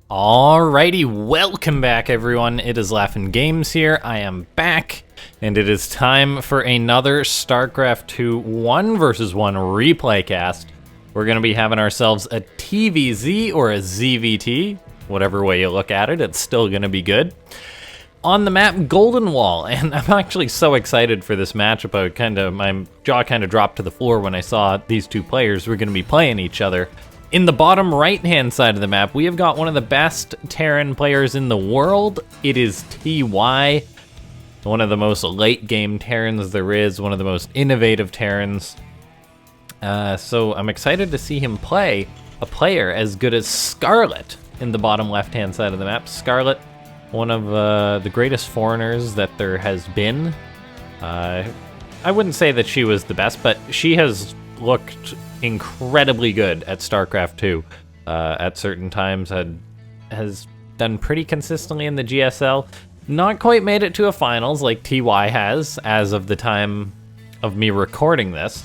Alrighty, welcome back everyone. It is LaughNgamez here. I am back, and it is time for another Starcraft 2 1 vs 1 replay cast. We're going to be having ourselves a TvZ or a ZVT, whatever way you look at it, it's still going to be good. On the map, Golden Wall, and I'm actually so excited for this matchup. My jaw kind of dropped to the floor when I saw these two players were going to be playing each other. In the bottom right-hand side of the map, we have got one of the best Terran players in the world. It is TY, one of the most late-game Terrans there is, one of the most innovative Terrans. So I'm excited to see him play a player as good as Scarlett in the bottom left-hand side of the map. Scarlett, one of the greatest foreigners that there has been. I wouldn't say that she was the best, but she has looked incredibly good at Starcraft 2 at certain times, has done pretty consistently in the GSL. Not quite made it to a finals like TY has as of the time of me recording this,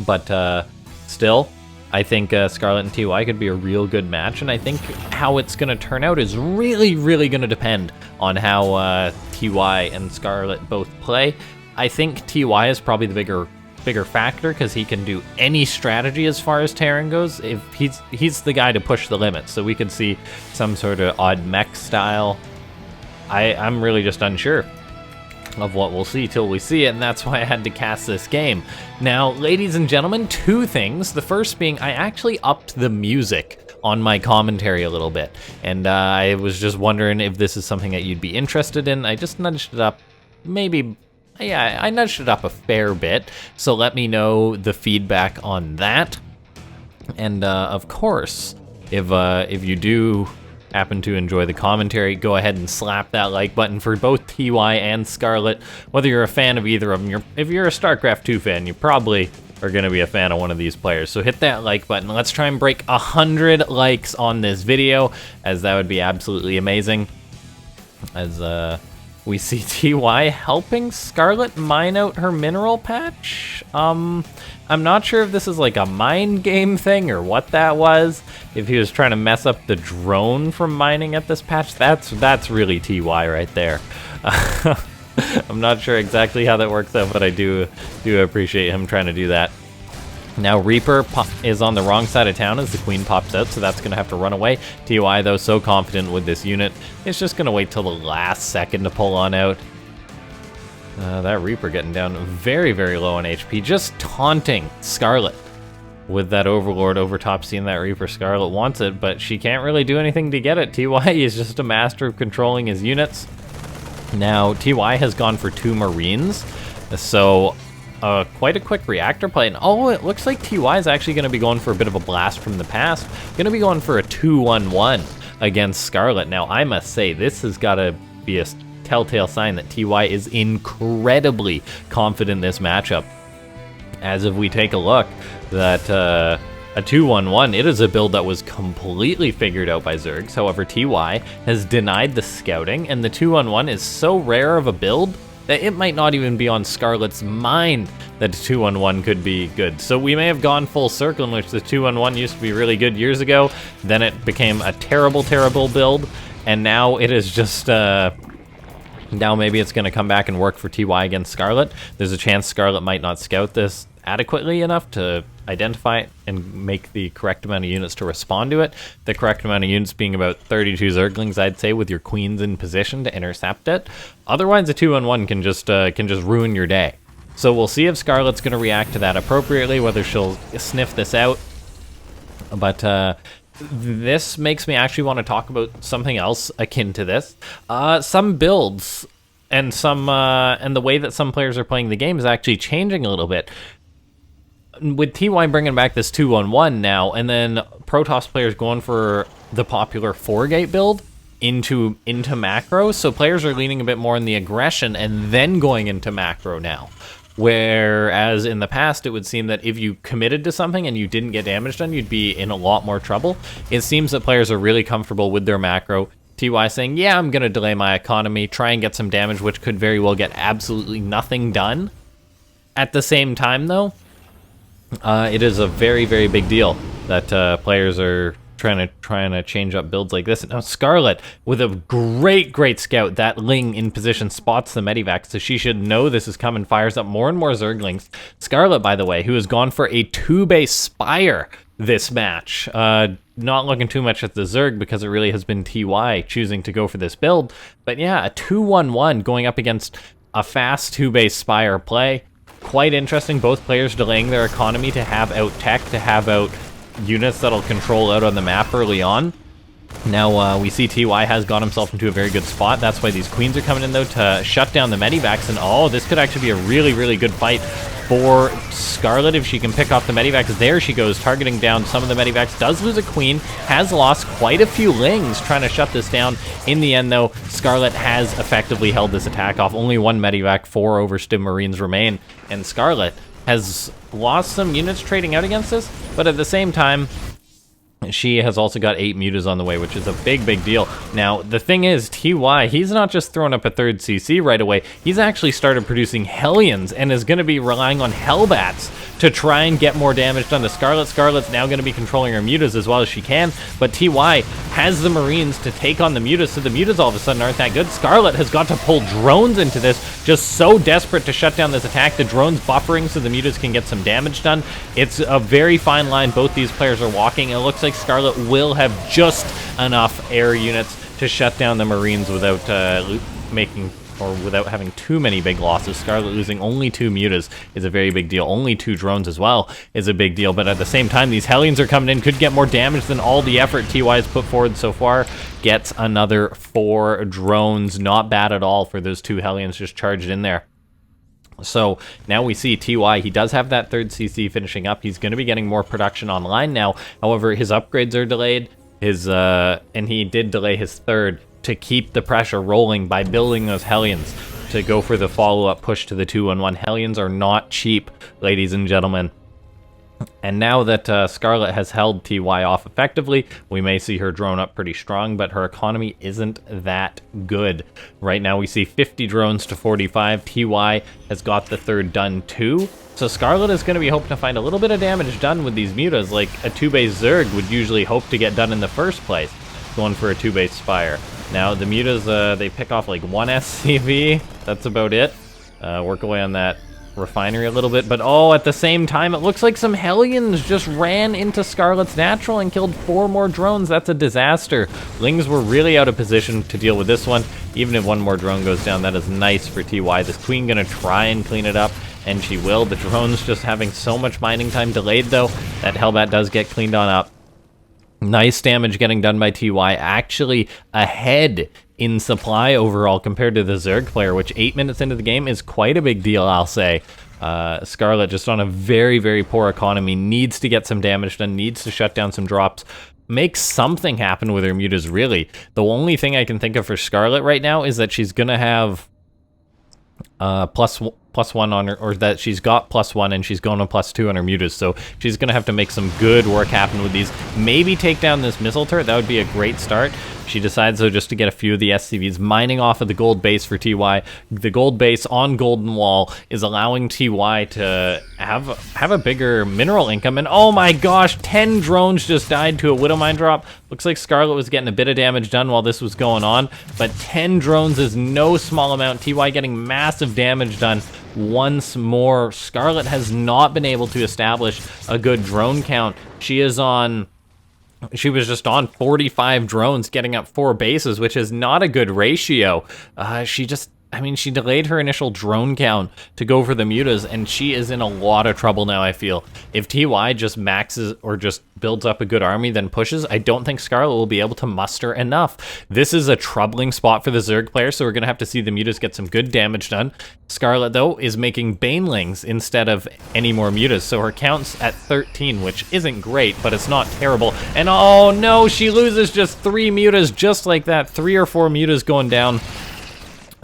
but still, I think Scarlett and TY could be a real good match, and I think how it's going to turn out is really going to depend on how TY and Scarlett both play. I think TY is probably the bigger factor because he can do any strategy as far as Terran goes. If he's the guy to push the limits, so we could see some sort of odd mech style. I'm really just unsure of what we'll see till we see it, and that's why I had to cast this game. Now, ladies and gentlemen, two things. The first being I actually upped the music on my commentary a little bit, and I was just wondering if this is something that you'd be interested in. I just nudged it up, maybe. Yeah, I nudged it up a fair bit, so let me know the feedback on that. And of course, if you do happen to enjoy the commentary, go ahead and slap that like button for both TY and Scarlett. Whether you're a fan of either of them, if you're a StarCraft 2 fan, you probably are going to be a fan of one of these players. So hit that like button. Let's try and break 100 likes on this video, as that would be absolutely amazing. As we see TY helping Scarlett mine out her mineral patch. I'm not sure if this is like a mind game thing or what that was. If he was trying to mess up the drone from mining at this patch, that's really TY right there. I'm not sure exactly how that works out, but I do appreciate him trying to do that. Now Reaper is on the wrong side of town as the queen pops out, so that's going to have to run away. TY, though, so confident with this unit, it's just going to wait till the last second to pull on out. That Reaper getting down very low on HP, just taunting Scarlett with that Overlord over top, seeing that Reaper. Scarlett wants it, but she can't really do anything to get it. TY is just a master of controlling his units. Now, TY has gone for 2 Marines, so quite a quick reactor play. And oh, it looks like TY is actually going to be going for a bit of a blast from the past. Going to be going for a 2-1-1 against Scarlett. Now, I must say, this has got to be a telltale sign that TY is incredibly confident in this matchup. As if we take a look, that a 2-1-1, it is a build that was completely figured out by Zergs. However, TY has denied the scouting, and the 2-1-1 is so rare of a build that it might not even be on Scarlett's mind that 2-1-1 could be good. So we may have gone full circle in which the 2-1-1 used to be really good years ago, then it became a terrible build, and now it is just, now maybe it's going to come back and work for TY against Scarlett. There's a chance Scarlett might not scout this adequately enough to identify it and make the correct amount of units to respond to it. The correct amount of units being about 32 Zerglings, I'd say, with your queens in position to intercept it. Otherwise, a 2-1-1 can just ruin your day. So we'll see if Scarlett's going to react to that appropriately, whether she'll sniff this out. But this makes me actually want to talk about something else akin to this. Some builds and and the way that some players are playing the game is actually changing a little bit. With TY bringing back this 2-1-1 now, and then Protoss players going for the popular 4-gate build into macro, so players are leaning a bit more in the aggression and then going into macro now. Whereas in the past, it would seem that if you committed to something and you didn't get damage done, you'd be in a lot more trouble. It seems that players are really comfortable with their macro. TY saying, yeah, I'm going to delay my economy, try and get some damage, which could very well get absolutely nothing done. At the same time, though, it is a very big deal that players are trying to change up builds like this. And now Scarlett, with a great scout, that Ling in position spots the medivac, so she should know this is coming, fires up more and more Zerglings. Scarlett, by the way, who has gone for a 2-base Spire this match. Not looking too much at the Zerg because it really has been TY choosing to go for this build. But yeah, a 2-1-1 going up against a fast 2-base Spire play. Quite interesting. Both players delaying their economy to have out tech, to have out units that'll control out on the map early on. Now we see TY has got himself into a very good spot. That's why these queens are coming in though to shut down the medivacs. And oh, this could actually be a really good fight for Scarlett if she can pick off the medivacs. There she goes, targeting down some of the medivacs. Does lose a queen, has lost quite a few lings trying to shut this down. In the end though, Scarlett has effectively held this attack off. Only 1 medivac, 4 overstim marines remain, and Scarlett has lost some units trading out against this, but at the same time, she has also got 8 mutas on the way, which is a big deal. Now, the thing is, TY, he's not just throwing up a 3rd CC right away. He's actually started producing Hellions and is going to be relying on Hellbats to try and get more damage done to Scarlett. Scarlett's now going to be controlling her mutas as well as she can, but TY has the Marines to take on the mutas, so the mutas all of a sudden aren't that good. Scarlett has got to pull drones into this, just so desperate to shut down this attack. The drones buffering so the mutas can get some damage done. It's a very fine line both these players are walking. It looks like Scarlett will have just enough air units to shut down the Marines without without having too many big losses. Scarlett losing only 2 mutas is a very big deal. Only 2 drones as well is a big deal. But at the same time, these Hellions are coming in, could get more damage than all the effort TY has put forward so far. Gets another 4 drones. Not bad at all for those 2 Hellions just charged in there. So now we see TY, he does have that 3rd CC finishing up. He's going to be getting more production online now. However, his upgrades are delayed. And he did delay his 3rd to keep the pressure rolling by building those Hellions to go for the follow-up push to the 2-1-1. Hellions are not cheap, ladies and gentlemen. And now that Scarlett has held TY off effectively, we may see her drone up pretty strong, but her economy isn't that good. Right now we see 50 drones to 45. TY has got the 3rd done too. So Scarlett is going to be hoping to find a little bit of damage done with these mutas, like a 2-base Zerg would usually hope to get done in the first place, going for a 2-base Spire. Now the mutas, they pick off like 1 SCV, that's about it. Work away on that refinery a little bit, but oh, at the same time, it looks like some Hellions just ran into Scarlett's natural and killed 4 more drones. That's a disaster. Lings were really out of position to deal with this one. Even if 1 more drone goes down, that is nice for TY. This queen gonna try and clean it up, and she will. The drone's just having so much mining time delayed though, that Hellbat does get cleaned on up. Nice damage getting done by TY, actually ahead in supply overall compared to the Zerg player, which 8 minutes into the game is quite a big deal, I'll say. Scarlett just on a very poor economy, needs to get some damage done, needs to shut down some drops, make something happen with her mutas, really. The only thing I can think of for Scarlett right now is that she's gonna have +1 on her, or that she's got +1 and she's going to +2 on her mutas, so she's gonna have to make some good work happen with these. Maybe take down this missile turret, that would be a great start. She decides though just to get a few of the SCVs, mining off of the gold base for TY. The gold base on Golden Wall is allowing TY to have a bigger mineral income, and oh my gosh, 10 drones just died to a Widowmine drop. Looks like Scarlett was getting a bit of damage done while this was going on, but 10 drones is no small amount. TY getting massive damage done once more. Scarlett has not been able to establish a good drone count. She was just on 45 drones, getting up 4 bases, which is not a good ratio. She delayed her initial drone count to go for the mutas, and she is in a lot of trouble now, I feel. If TY just maxes or just builds up a good army, then pushes, I don't think Scarlett will be able to muster enough. This is a troubling spot for the Zerg player, so we're going to have to see the mutas get some good damage done. Scarlett, though, is making Banelings instead of any more mutas, so her count's at 13, which isn't great, but it's not terrible. And oh no, she loses just 3 mutas just like that. 3 or 4 mutas going down.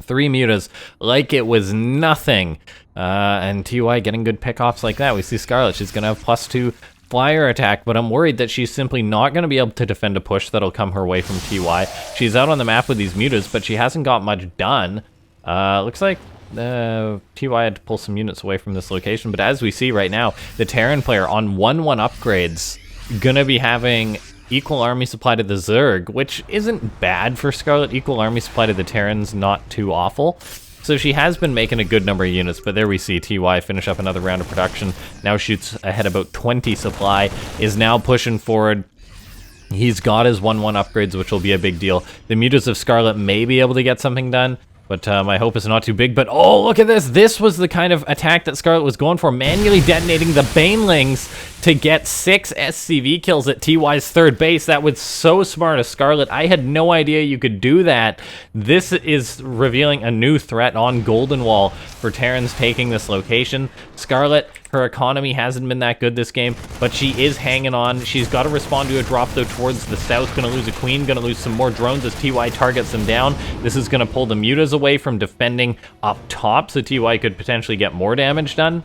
3 mutas like it was nothing. And TY getting good pickoffs like that. We see Scarlett, she's going to have +2 flyer attack, but I'm worried that she's simply not going to be able to defend a push that'll come her way from TY. She's out on the map with these mutas, but she hasn't got much done. Looks like TY had to pull some units away from this location, but as we see right now, the Terran player on 1-1 upgrades gonna be having equal army supply to the Zerg, which isn't bad for Scarlett. Equal army supply to the Terrans, not too awful. So she has been making a good number of units, but there we see TY finish up another round of production. Now shoots ahead about 20 supply, is now pushing forward. He's got his 1-1 upgrades, which will be a big deal. The mutas of Scarlett may be able to get something done, but my hope is not too big. But oh, look at this. This was the kind of attack that Scarlett was going for, manually detonating the Banelings to get 6 SCV kills at TY's third base. That was so smart of Scarlett. I had no idea you could do that. This is revealing a new threat on Golden Wall for Terrans taking this location. Scarlett, her economy hasn't been that good this game, but she is hanging on. She's got to respond to a drop, though, towards the south. Going to lose a queen, going to lose some more drones as TY targets them down. This is going to pull the mutas away from defending up top, so TY could potentially get more damage done.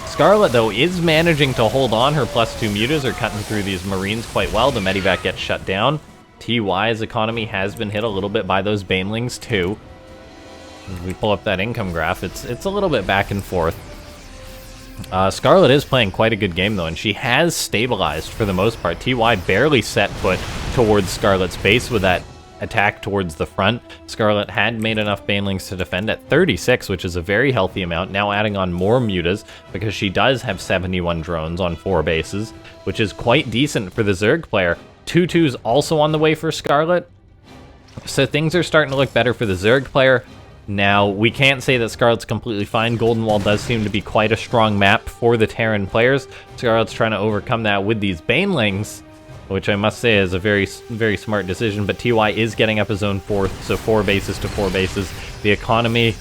Scarlett, though, is managing to hold on. Her +2 mutas are cutting through these Marines quite well. The Medivac gets shut down. TY's economy has been hit a little bit by those Banelings, too. As we pull up that income graph, it's a little bit back and forth. Scarlett is playing quite a good game, though, and she has stabilized for the most part. TY barely set foot towards Scarlett's base with that attack towards the front. Scarlett had made enough Banelings to defend at 36, which is a very healthy amount, now adding on more mutas, because she does have 71 drones on 4 bases, which is quite decent for the Zerg player. 2-2's also on the way for Scarlett, so things are starting to look better for the Zerg player. Now, we can't say that Scarlett's completely fine. Golden Wall does seem to be quite a strong map for the Terran players. Scarlett's trying to overcome that with these Banelings, which I must say is a very, very smart decision, but TY is getting up his own 4th, so 4 bases to 4 bases. The economy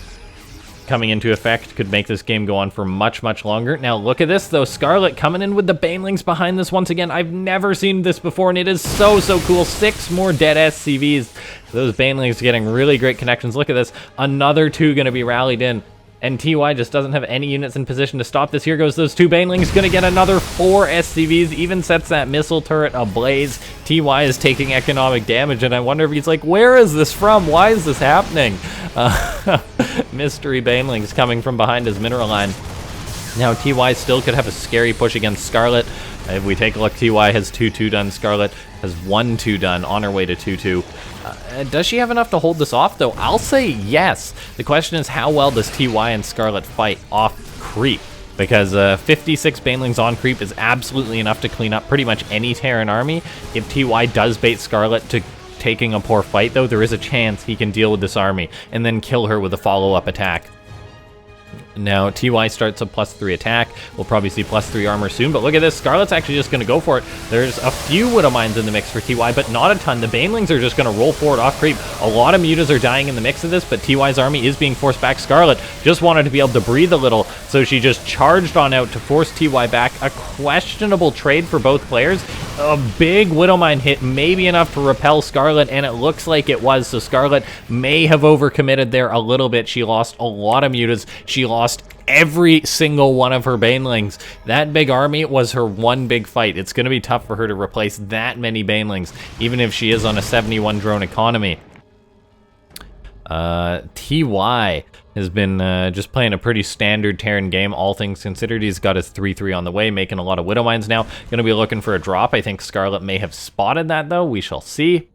coming into effect could make this game go on for much, much longer. Now, look at this, though. Scarlett coming in with the Banelings behind this once again. I've never seen this before, and it is so, so cool. 6 more dead SCVs. Those Banelings getting really great connections. Look at this. Another 2 going to be rallied in. And TY just doesn't have any units in position to stop this. Here goes those 2 Banelings, gonna get another 4 SCVs, even sets that missile turret ablaze. TY is taking economic damage, and I wonder if he's like, where is this from? Why is this happening? Mystery Banelings coming from behind his mineral line. Now, TY still could have a scary push against Scarlett. If we take a look, TY has 2-2 done. Scarlett has 1-2 done on her way to 2-2. Does she have enough to hold this off, though? I'll say yes. The question is, how well does TY and Scarlett fight off creep? Because 56 Banelings on creep is absolutely enough to clean up pretty much any Terran army. If TY does bait Scarlett to taking a poor fight, though, there is a chance he can deal with this army and then kill her with a follow-up attack. Now, TY starts a +3 attack. We'll probably see +3 armor soon, but look at this. Scarlett's actually just going to go for it. There's a few Widow Mines in the mix for TY, but not a ton. The Banelings are just going to roll forward off creep. A lot of mutas are dying in the mix of this, but TY's army is being forced back. Scarlett just wanted to be able to breathe a little, so she just charged on out to force TY back. A questionable trade for both players. A big Widow Mine hit, maybe enough to repel Scarlett, and it looks like it was, so Scarlett may have overcommitted there a little bit. She lost a lot of mutas. She lost every single one of her Banelings. That big army was her one big fight. It's going to be tough for her to replace that many Banelings, even if she is on a 71 drone economy. TY has been just playing a pretty standard Terran game, all things considered. He's got his 3-3 on the way, making a lot of Widow Mines now. Going to be looking for a drop. I think Scarlett may have spotted that, though. We shall see.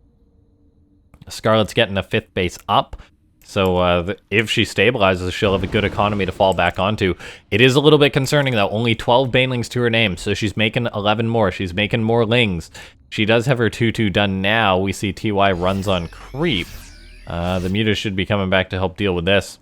Scarlett's getting a 5th base up. So if she stabilizes, she'll have a good economy to fall back onto. It is a little bit concerning, though. Only 12 Banelings to her name, so she's making 11 more. She's making more Lings. She does have her 2-2 done now. We see TY runs on creep. The mutas should be coming back to help deal with this.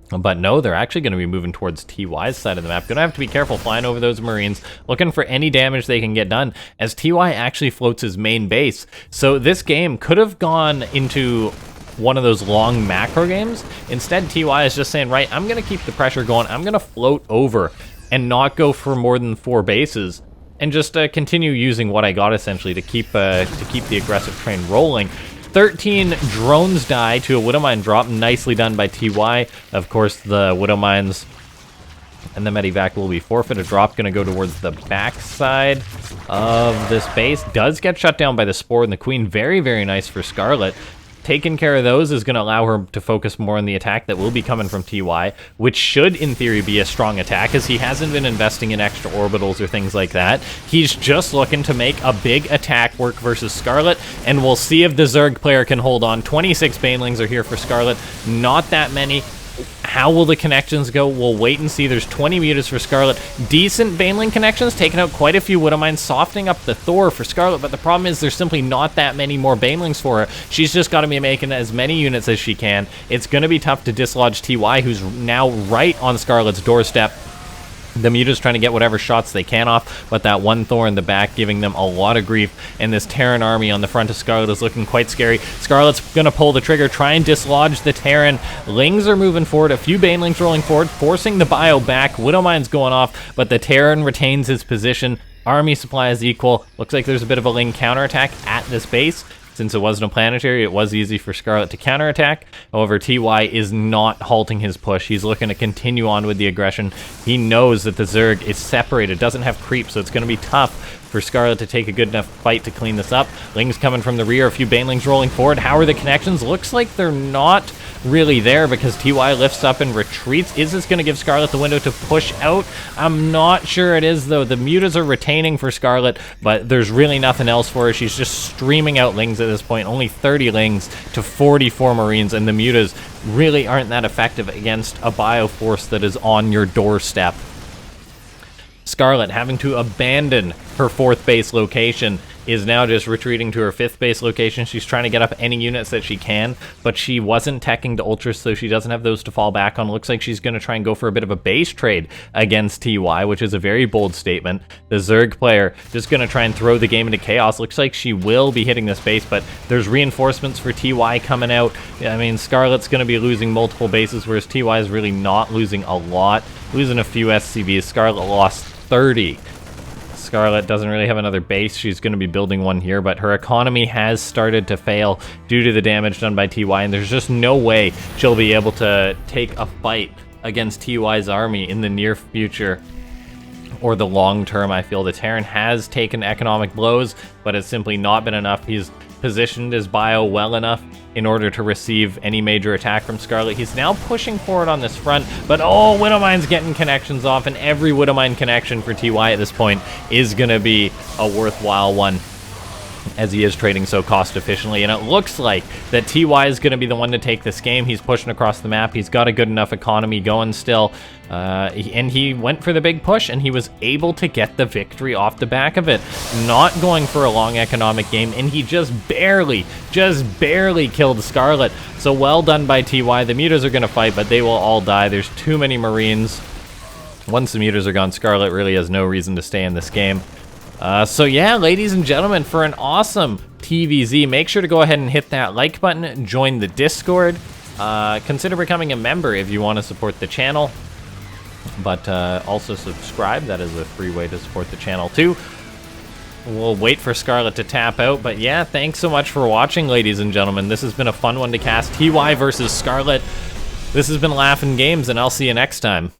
But no, they're actually going to be moving towards TY's side of the map. Going to have to be careful flying over those Marines, looking for any damage they can get done, as TY actually floats his main base. So this game could have gone into one of those long macro games. Instead, TY is just saying, right, I'm going to keep the pressure going. I'm going to float over and not go for more than 4 bases and just continue using what I got, essentially, to keep the aggressive train rolling. 13 drones die to a Widow Mine drop. Nicely done by TY. Of course, the Widow Mines and the Medivac will be forfeit. A drop going to go towards the backside of this base. Does get shut down by the Spore and the Queen. Very, very nice for Scarlett. taking care of those is going to allow her to focus more on the attack that will be coming from TY, which should, in theory, be a strong attack, as he hasn't been investing in extra orbitals or things like that. He's just looking to make a big attack work versus Scarlett, and we'll see if the Zerg player can hold on. 26 Banelings are here for Scarlett, not that many. How will the connections go? We'll wait and see. There's 20 mutas for Scarlett. Decent Baneling connections, taking out quite a few Widowmines, softening up the Thor for Scarlett, but the problem is there's simply not that many more Banelings for her. She's just got to be making as many units as she can. It's going to be tough to dislodge TY, who's now right on Scarlett's doorstep. The muta's trying to get whatever shots they can off, but that one Thor in the back giving them a lot of grief, and this Terran army on the front of Scarlett is looking quite scary. Scarlett's gonna pull the trigger, try and dislodge the Terran. Lings are moving forward, a few Banelings rolling forward, forcing the bio back. Widowmine's going off, but the Terran retains his position. Army supply is equal. Looks like there's a bit of a Ling counterattack at this base. Since it wasn't a planetary, it was easy for Scarlett to counterattack. However, TY is not halting his push. He's looking to continue on with the aggression. He knows that the Zerg is separated, doesn't have creep, so it's going to be tough for Scarlett to take a good enough fight to clean this up. Ling's coming from the rear, a few Banelings rolling forward. How are the connections? Looks like they're not really there because TY lifts up and retreats. Is this going to give Scarlett the window to push out? I'm not sure it is, though. The mutas are retaining for Scarlett, but there's really nothing else for her. She's just streaming out Lings at this point. Only 30 Lings to 44 Marines, and the mutas really aren't that effective against a bioforce that is on your doorstep. Scarlett, having to abandon her 4th base location, is now just retreating to her 5th base location. She's trying to get up any units that she can, but she wasn't teching to Ultras, so she doesn't have those to fall back on. Looks like she's going to try and go for a bit of a base trade against TY, which is a very bold statement. The Zerg player just going to try and throw the game into chaos. Looks like she will be hitting this base, but there's reinforcements for TY coming out. I mean, Scarlett's going to be losing multiple bases, whereas TY is really not losing a lot. Losing a few SCVs. Scarlett lost 30. Scarlett doesn't really have another base. She's going to be building one here, but her economy has started to fail due to the damage done by TY, and there's just no way she'll be able to take a fight against TY's army in the near future or the long term. I feel the Terran has taken economic blows, but it's simply not been enough. He's positioned his bio well enough in order to receive any major attack from Scarlett. He's now pushing forward on this front, but oh, Widowmine's getting connections off, and every Widowmine connection for TY at this point is going to be a worthwhile one, as he is trading so cost efficiently. And it looks like that TY is going to be the one to take this game. He's pushing across the map. He's got a good enough economy going still. And he went for the big push, and he was able to get the victory off the back of it. Not going for a long economic game, and he just barely killed Scarlett. So well done by TY. The mutas are going to fight, but they will all die. There's too many Marines. Once the mutas are gone, Scarlett really has no reason to stay in this game. So yeah, ladies and gentlemen, for an awesome TvZ, make sure to go ahead and hit that like button, join the Discord, consider becoming a member if you want to support the channel, but also subscribe. That is a free way to support the channel too. We'll wait for Scarlett to tap out, but yeah, thanks so much for watching, ladies and gentlemen. This has been a fun one to cast. TY versus Scarlett. This has been LaughNgamez, and I'll see you next time.